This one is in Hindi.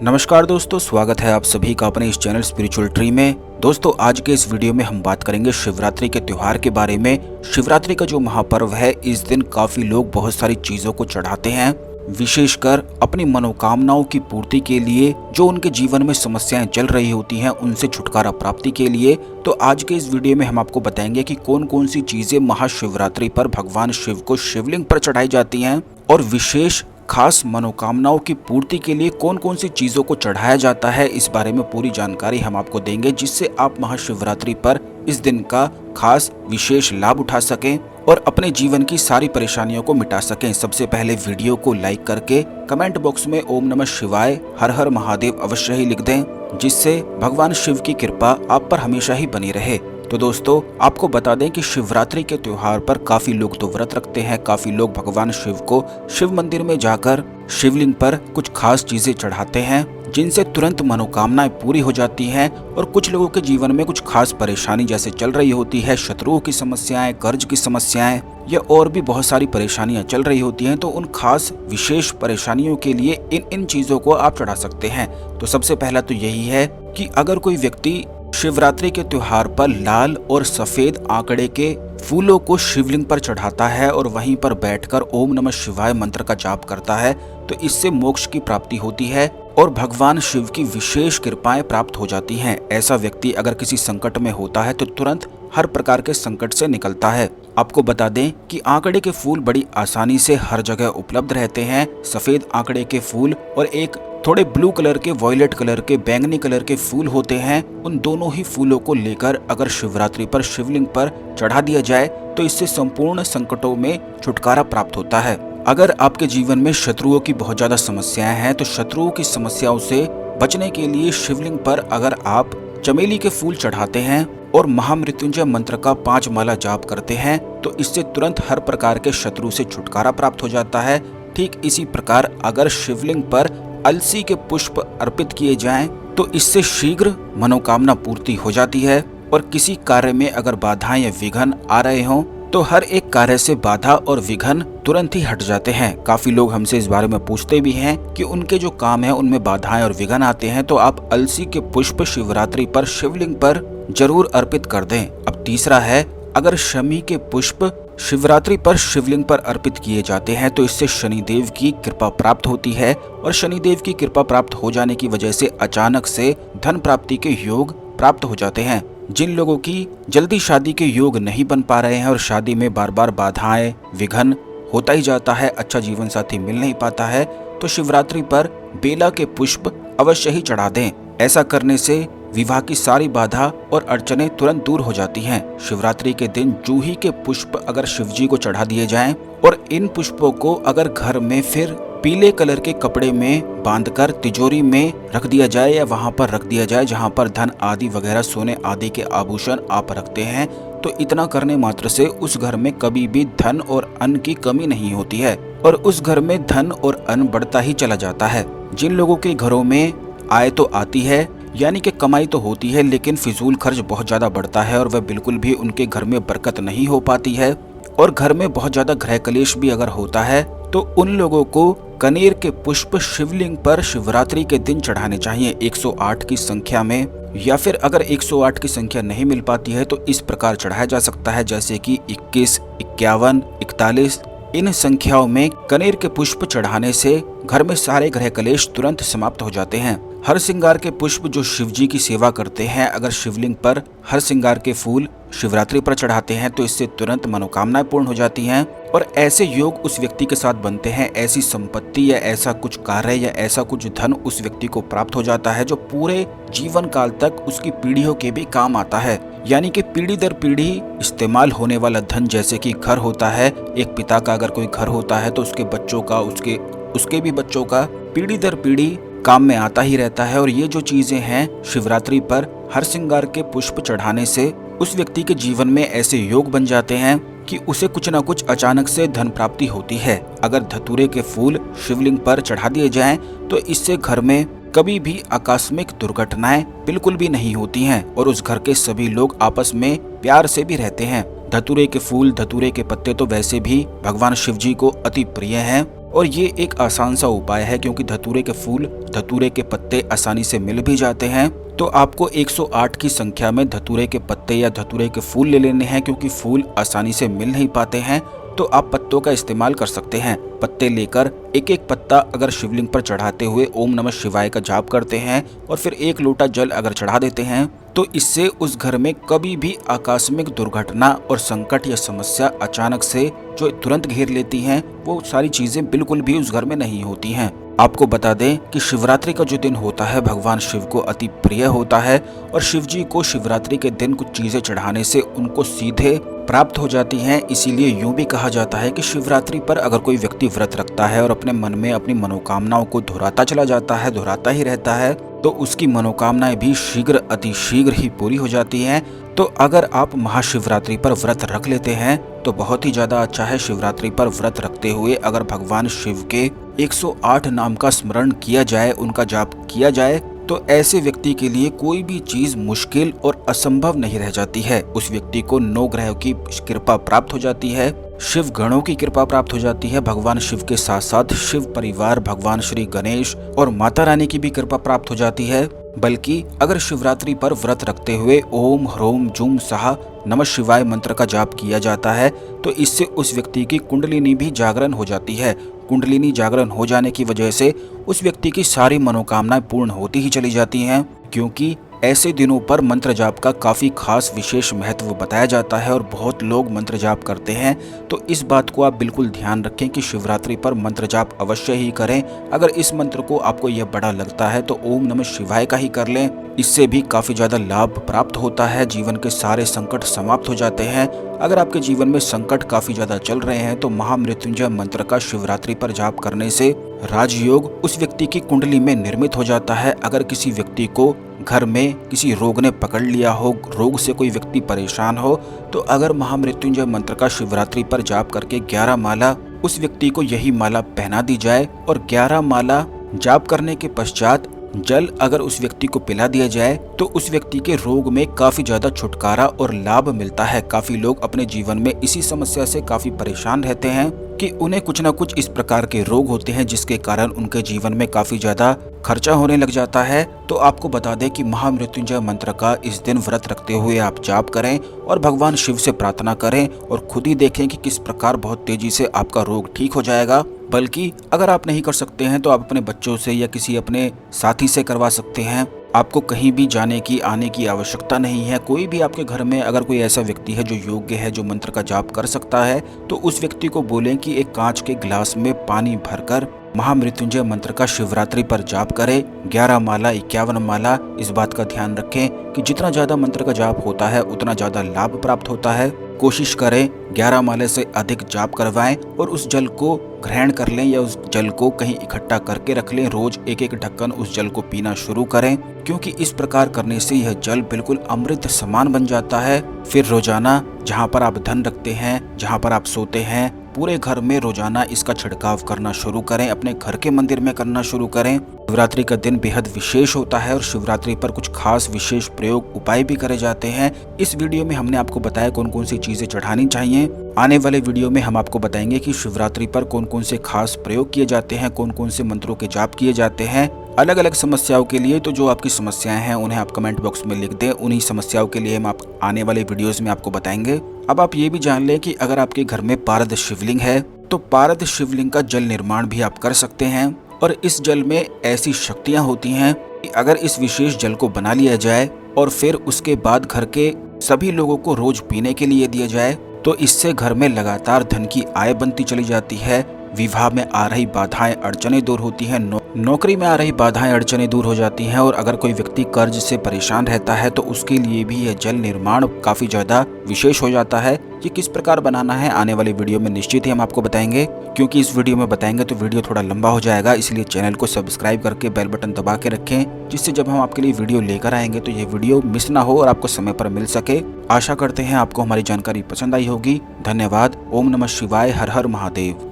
नमस्कार दोस्तों, स्वागत है आप सभी का अपने इस चैनल स्पिरिचुअल ट्री में। दोस्तों, आज के इस वीडियो में हम बात करेंगे शिवरात्रि के त्योहार के बारे में। शिवरात्रि का जो महापर्व है, इस दिन काफी लोग बहुत सारी चीजों को चढ़ाते हैं, विशेषकर अपनी मनोकामनाओं की पूर्ति के लिए। जो उनके जीवन में समस्याएं चल रही होती हैं, उनसे छुटकारा प्राप्ति के लिए। तो आज के इस वीडियो में हम आपको बताएंगे कि कौन कौन सी चीजें महाशिवरात्रि पर भगवान शिव को शिवलिंग पर चढ़ाई जाती हैं, और विशेष खास मनोकामनाओं की पूर्ति के लिए कौन कौन सी चीजों को चढ़ाया जाता है। इस बारे में पूरी जानकारी हम आपको देंगे, जिससे आप महाशिवरात्रि पर इस दिन का खास विशेष लाभ उठा सकें और अपने जीवन की सारी परेशानियों को मिटा सकें। सबसे पहले वीडियो को लाइक करके कमेंट बॉक्स में ओम नमः शिवाय, हर हर महादेव अवश्य ही लिख दें, जिससे भगवान शिव की कृपा आप पर हमेशा ही बनी रहे। तो दोस्तों, आपको बता दें कि शिवरात्रि के त्योहार पर काफी लोग तो व्रत रखते हैं, काफी लोग भगवान शिव को शिव मंदिर में जाकर शिवलिंग पर कुछ खास चीजें चढ़ाते हैं, जिनसे तुरंत मनोकामनाएं पूरी हो जाती हैं। और कुछ लोगों के जीवन में कुछ खास परेशानी जैसे चल रही होती है, शत्रुओं की समस्याएं, कर्ज की समस्याएं या और भी बहुत सारी परेशानियां चल रही होती हैं, तो उन खास विशेष परेशानियों के लिए इन चीजों को आप चढ़ा सकते हैं। तो सबसे पहला तो यही है कि अगर कोई व्यक्ति शिवरात्रि के त्योहार पर लाल और सफेद आंकड़े के फूलों को शिवलिंग पर चढ़ाता है और वहीं पर बैठकर ओम नमः शिवाय मंत्र का जाप करता है, तो इससे मोक्ष की प्राप्ति होती है और भगवान शिव की विशेष कृपाएं प्राप्त हो जाती हैं। ऐसा व्यक्ति अगर किसी संकट में होता है तो तुरंत हर प्रकार के संकट से निकलता है। आपको बता दें कि आंकड़े के फूल बड़ी आसानी से हर जगह उपलब्ध रहते हैं। सफेद आंकड़े के फूल और एक थोड़े ब्लू कलर के, वॉयलेट कलर के, बैंगनी कलर के फूल होते हैं। उन दोनों ही फूलों को लेकर अगर शिवरात्रि पर शिवलिंग पर चढ़ा दिया जाए तो इससे संपूर्ण संकटों में छुटकारा प्राप्त होता है। अगर आपके जीवन में शत्रुओं की बहुत ज्यादा समस्याएं हैं, तो शत्रुओं की समस्याओं से बचने के लिए शिवलिंग पर अगर आप चमेली के फूल चढ़ाते हैं और महामृत्युंजय मंत्र का 5 माला जाप करते हैं, तो इससे तुरंत हर प्रकार के शत्रु से छुटकारा प्राप्त हो जाता है। ठीक इसी प्रकार अगर शिवलिंग पर अलसी के पुष्प अर्पित किए जाएं, तो इससे शीघ्र मनोकामना पूर्ति हो जाती है। और किसी कार्य में अगर बाधाएं या विघ्न आ रहे हों, तो हर एक कार्य से बाधा और विघ्न तुरंत ही हट जाते हैं। काफी लोग हमसे इस बारे में पूछते भी हैं कि उनके जो काम है उनमें बाधाएं और विघ्न आते हैं, तो आप अलसी के पुष्प शिवरात्रि पर शिवलिंग पर जरूर अर्पित कर दें। अब तीसरा है, अगर शमी के पुष्प शिवरात्रि पर शिवलिंग पर अर्पित किए जाते हैं, तो इससे शनिदेव की कृपा प्राप्त होती है। और शनिदेव की कृपा प्राप्त हो जाने की वजह से अचानक से धन प्राप्ति के योग प्राप्त हो जाते हैं। जिन लोगों की जल्दी शादी के योग नहीं बन पा रहे हैं और शादी में बार बार बाधाएं, विघ्न होता ही जाता है, अच्छा जीवन साथी मिल नहीं पाता है, तो शिवरात्रि पर बेला के पुष्प अवश्य ही चढ़ा दें। ऐसा करने से विवाह की सारी बाधा और अड़चने तुरंत दूर हो जाती हैं। शिवरात्रि के दिन जूही के पुष्प अगर शिवजी को चढ़ा दिए जाएं और इन पुष्पों को अगर घर में फिर पीले कलर के कपड़े में बांधकर तिजोरी में रख दिया जाए या वहां पर रख दिया जाए जहां पर धन आदि वगैरह, सोने आदि के आभूषण आप रखते हैं, तो इतना करने मात्र से उस घर में कभी भी धन और अन्न की कमी नहीं होती है और उस घर में धन और अन्न बढ़ता ही चला जाता है। जिन लोगों के घरों में आय तो आती है, यानी कि कमाई तो होती है, लेकिन फिजूल खर्च बहुत ज्यादा बढ़ता है और वह बिल्कुल भी उनके घर में बरकत नहीं हो पाती है, और घर में बहुत ज्यादा गृह कलेश भी अगर होता है, तो उन लोगों को कनेर के पुष्प शिवलिंग पर शिवरात्रि के दिन चढ़ाने चाहिए 108 की संख्या में। या फिर अगर 108 की संख्या नहीं मिल पाती है, तो इस प्रकार चढ़ाया जा सकता है, जैसे कि 21, 51, 41। इन संख्याओं में कनेर के पुष्प चढ़ाने से घर में सारे ग्रह कलेश तुरंत समाप्त हो जाते हैं। हर श्रृंगार के पुष्प जो शिवजी की सेवा करते हैं, अगर शिवलिंग पर हर श्रृंगार के फूल शिवरात्रि पर चढ़ाते हैं, तो इससे तुरंत मनोकामनाएं पूर्ण हो जाती हैं और ऐसे योग उस व्यक्ति के साथ बनते हैं, ऐसी संपत्ति या ऐसा कुछ कार्य या ऐसा कुछ धन उस व्यक्ति को प्राप्त हो जाता है, जो पूरे जीवन काल तक उसकी पीढ़ियों के भी काम आता है। यानी कि पीढ़ी दर पीढ़ी इस्तेमाल होने वाला धन, जैसे कि घर होता है, एक पिता का अगर कोई घर होता है तो उसके बच्चों का, उसके भी बच्चों का पीढ़ी दर पीढ़ी काम में आता ही रहता है। और ये जो चीजें हैं, शिवरात्रि पर हर श्रृंगार के पुष्प चढ़ाने से उस व्यक्ति के जीवन में ऐसे योग बन जाते हैं कि उसे कुछ न कुछ अचानक से धन प्राप्ति होती है। अगर धतूरे के फूल शिवलिंग पर चढ़ा दिए जाएं, तो इससे घर में कभी भी आकस्मिक दुर्घटनाएं बिल्कुल भी नहीं होती हैं और उस घर के सभी लोग आपस में प्यार से भी रहते हैं। धतूरे के फूल, धतूरे के पत्ते तो वैसे भी भगवान शिव जी को अति प्रिय हैं और ये एक आसान सा उपाय है, क्योंकि धतूरे के फूल, धतूरे के पत्ते आसानी से मिल भी जाते हैं। तो आपको 108 की संख्या में धतूरे के पत्ते या धतूरे के फूल ले लेने हैं, क्योंकि फूल आसानी से मिल नहीं पाते हैं। तो आप पत्तों का इस्तेमाल कर सकते हैं। पत्ते लेकर एक एक पत्ता अगर शिवलिंग पर चढ़ाते हुए ओम नमः शिवाय का जाप करते हैं और फिर 1 लोटा जल अगर चढ़ा देते हैं, तो इससे उस घर में कभी भी आकस्मिक दुर्घटना और संकट या समस्या अचानक से जो तुरंत घेर लेती हैं, वो सारी चीजें बिल्कुल भी उस घर में नहीं होती हैं। आपको बता दें कि शिवरात्रि का जो दिन होता है भगवान शिव को अति प्रिय होता है और शिव जी को शिवरात्रि के दिन कुछ चीजें चढ़ाने से उनको सीधे प्राप्त हो जाती हैं। इसीलिए यूं भी कहा जाता है कि शिवरात्रि पर अगर कोई व्यक्ति व्रत रखता है और अपने मन में अपनी मनोकामनाओं को दोहराता चला जाता है, दोहराता ही रहता है, तो उसकी मनोकामनाएं भी शीघ्र अति शीघ्र ही पूरी हो जाती हैं। तो अगर आप महाशिवरात्रि पर व्रत रख लेते हैं तो बहुत ही ज्यादा अच्छा है। शिवरात्रि पर व्रत रखते हुए अगर भगवान शिव के 108 नाम का स्मरण किया जाए, उनका जाप किया जाए, तो ऐसे व्यक्ति के लिए कोई भी चीज मुश्किल और असंभव नहीं रह जाती है। उस व्यक्ति को 9 ग्रहों की कृपा प्राप्त हो जाती है, शिव गणों की कृपा प्राप्त हो जाती है, भगवान शिव के साथ साथ शिव परिवार, भगवान श्री गणेश और माता रानी की भी कृपा प्राप्त हो जाती है। बल्कि अगर शिवरात्रि पर व्रत रखते हुए ओम ह्रोम जुम सहा नमः शिवाय मंत्र का जाप किया जाता है, तो इससे उस व्यक्ति की कुंडलिनी भी जागरण हो जाती है। कुंडलिनी जागरण हो जाने की वजह से उस व्यक्ति की सारी मनोकामनाएं पूर्ण होती ही चली जाती हैं, क्योंकि ऐसे दिनों पर मंत्र जाप का काफी खास विशेष महत्व बताया जाता है और बहुत लोग मंत्र जाप करते हैं। तो इस बात को आप बिल्कुल ध्यान रखें कि शिवरात्रि पर मंत्र जाप अवश्य ही करें। अगर इस मंत्र को आपको यह बड़ा लगता है तो ओम नमः शिवाय का ही कर लें, इससे भी काफी ज्यादा लाभ प्राप्त होता है, जीवन के सारे संकट समाप्त हो जाते हैं। अगर आपके जीवन में संकट काफी ज्यादा चल रहे हैं तो महामृत्युंजय मंत्र का शिवरात्रि पर जाप करने से राजयोग उस व्यक्ति की कुंडली में निर्मित हो जाता है। अगर किसी व्यक्ति को घर में किसी रोग ने पकड़ लिया हो, रोग से कोई व्यक्ति परेशान हो, तो अगर महामृत्युंजय मंत्र का शिवरात्रि पर जाप करके 11 माला उस व्यक्ति को यही माला पहना दी जाए और 11 माला जाप करने के पश्चात जल अगर उस व्यक्ति को पिला दिया जाए, तो उस व्यक्ति के रोग में काफी ज्यादा छुटकारा और लाभ मिलता है। काफी लोग अपने जीवन में इसी समस्या से काफी परेशान रहते हैं कि उन्हें कुछ न कुछ इस प्रकार के रोग होते हैं, जिसके कारण उनके जीवन में काफी ज्यादा खर्चा होने लग जाता है। तो आपको बता दें कि महामृत्युंजय मंत्र का इस दिन व्रत रखते हुए आप जाप करें और भगवान शिव से प्रार्थना करें और खुद ही देखें कि किस प्रकार बहुत तेजी से आपका रोग ठीक हो जाएगा। बल्कि अगर आप नहीं कर सकते हैं तो आप अपने बच्चों से या किसी अपने साथी से करवा सकते हैं। आपको कहीं भी जाने की आने की आवश्यकता नहीं है। कोई भी आपके घर में अगर कोई ऐसा व्यक्ति है जो योग्य है, जो मंत्र का जाप कर सकता है, तो उस व्यक्ति को बोलें कि एक कांच के गिलास में पानी भरकर महामृत्युंजय मंत्र का शिवरात्रि पर जाप करें। 11 माला 51 माला। इस बात का ध्यान रखें कि जितना ज्यादा मंत्र का जाप होता है उतना ज्यादा लाभ प्राप्त होता है। कोशिश करें 11 माले से अधिक जाप करवाएं और उस जल को ग्रहण कर लें या उस जल को कहीं इकट्ठा करके रख लें। रोज एक एक ढक्कन उस जल को पीना शुरू करें, क्योंकि इस प्रकार करने से यह जल बिल्कुल अमृत समान बन जाता है। फिर रोजाना जहाँ पर आप धन रखते हैं, जहाँ पर आप सोते हैं, पूरे घर में रोजाना इसका छिड़काव करना शुरू करें। अपने घर के मंदिर में करना शुरू करें। शिवरात्रि का दिन बेहद विशेष होता है और शिवरात्रि पर कुछ खास विशेष प्रयोग उपाय भी करे जाते हैं। इस वीडियो में हमने आपको बताया कौन कौन सी चीजें चढ़ानी चाहिए। आने वाले वीडियो में हम आपको बताएंगे कि शिवरात्रि पर कौन कौन से खास प्रयोग किए जाते हैं, कौन कौन से मंत्रों के जाप किए जाते हैं अलग अलग समस्याओं के लिए। तो जो आपकी समस्याएं हैं उन्हें आप कमेंट बॉक्स में लिख दें। उन्हीं समस्याओं के लिए हम आप आने वाले वीडियोस में आपको बताएंगे। अब आप ये भी जान लें कि अगर आपके घर में पारद शिवलिंग है तो पारद शिवलिंग का जल निर्माण भी आप कर सकते हैं। और इस जल में ऐसी शक्तियां होती हैं कि अगर इस विशेष जल को बना लिया जाए और फिर उसके बाद घर के सभी लोगों को रोज पीने के लिए दिया जाए, तो इससे घर में लगातार धन की आय बनती चली जाती है। विवाह में आ रही बाधाएं अड़चने दूर होती हैं, नौकरी में आ रही बाधाएं अड़चने दूर हो जाती हैं। और अगर कोई व्यक्ति कर्ज से परेशान रहता है तो उसके लिए भी यह जल निर्माण काफी ज्यादा विशेष हो जाता है। ये किस प्रकार बनाना है आने वाली वीडियो में निश्चित ही हम आपको बताएंगे, क्योंकि इस वीडियो में बताएंगे तो वीडियो थोड़ा लंबा हो जाएगा। इसलिए चैनल को सब्सक्राइब करके बेल बटन दबा के रखें, जिससे जब हम आपके लिए वीडियो लेकर आएंगे तो ये वीडियो मिस ना हो और आपको समय पर मिल सके। आशा करते हैं आपको हमारी जानकारी पसंद आई होगी। धन्यवाद। ओम नमः शिवाय। हर हर महादेव।